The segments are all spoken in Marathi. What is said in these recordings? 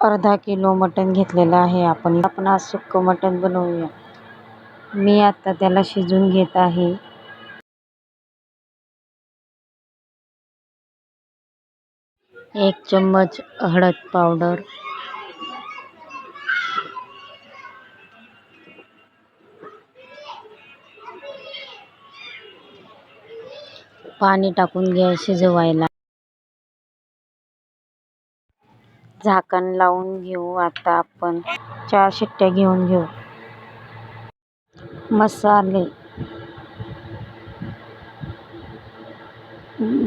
अर्धा किलो मटण घेतलेलं आहे. आपण आज सुक्कं मटण बनवूया. मी आता त्याला शिजवून घेत आहे. एक चम्मच हळद पावडर, पाणी टाकून घ्या शिजवायला. झाकण लावून घेऊ. आता आपण 4 शिट्ट्या घेऊन घेऊ. मसाले: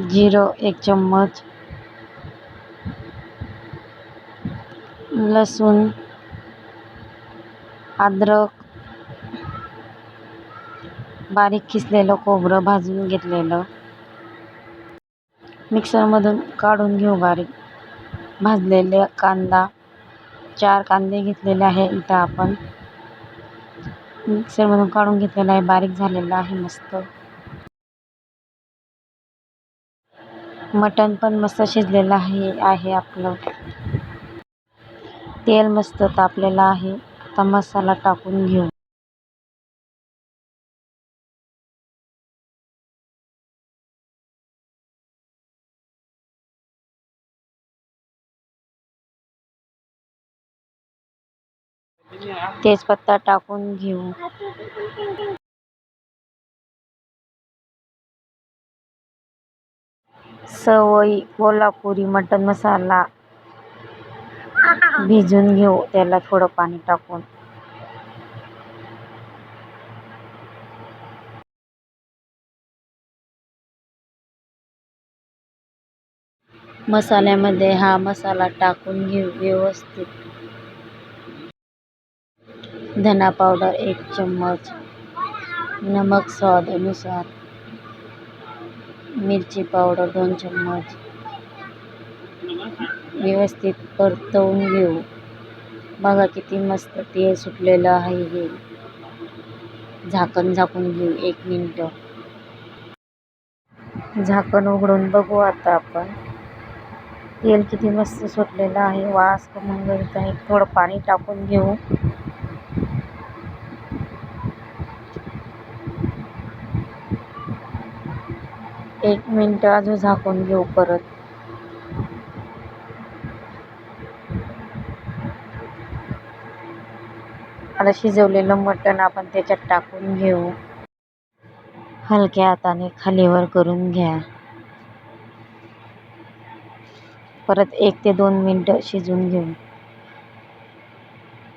जिरं 1 चम्मच, लसूण, अद्रक, बारीक किसलेलं खोबरं भाजून घेतलेलं, मिक्सरमधून काढून घेऊ. बारीक भाजलेले कांदा, 4 कांदे घेतलेले आहे. इथं आपण मिक्सरमधून काढून घेतलेला आहे, बारीक झालेला आहे मस्त. मटण पण मस्त शिजलेलं आहे आपलं. तेल मस्त तापलेलं आहे. आता मसाला टाकून घेऊ. तेजपत्ता टाकून घेऊ. सवई कोल्हापुरी मटण मसाला भिजून घेऊ, त्याला थोडं पाणी टाकून. मसाल्यामध्ये हा मसाला टाकून घेऊ व्यवस्थित. धना पावडर 1 चम्मच, नमक स्वादानुसार, मिरची पावडर 2 चम्मच. व्यवस्थित परतवून घेऊ. बघा किती मस्त तेल सुटलेलं आहे हे. झाकून घेऊ 1 मिनिट. झाकण उघडून बघू आता आपण. तेल किती मस्त सुटलेलं आहे. वास खमंग येत आहे. थोडं पाणी टाकून घेऊ. एक मिनिट अजून झाकून घेऊ परत. आता शिजवलेलं मटण आपण त्याच्यात टाकून घेऊ. हलक्या हाताने खालीवर करून घ्या. परत 1 ते 2 मिनिटं शिजवून घेऊ.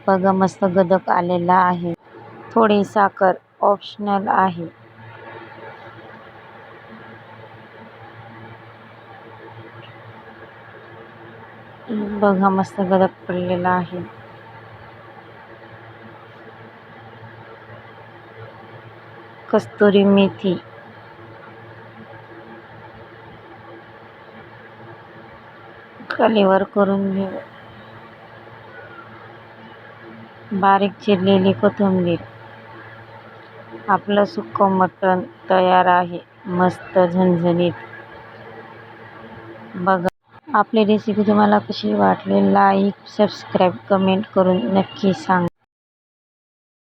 बघा मस्त गदक आलेला आहे. थोडी साखर ऑप्शनल आहे. बघा मस्त गदक पडलेला आहे. कस्तुरी मेथी, खालीवर करून घेऊ. बारीक चिरलेली कोथिंबीर. आपलं सुक्कं मटण तयार आहे. मस्त झणझणीत. बघा आपली रेसिपी तुम्हाला कशी वाटली? लाईक, सबस्क्राईब, कमेंट करून नक्की सांगा.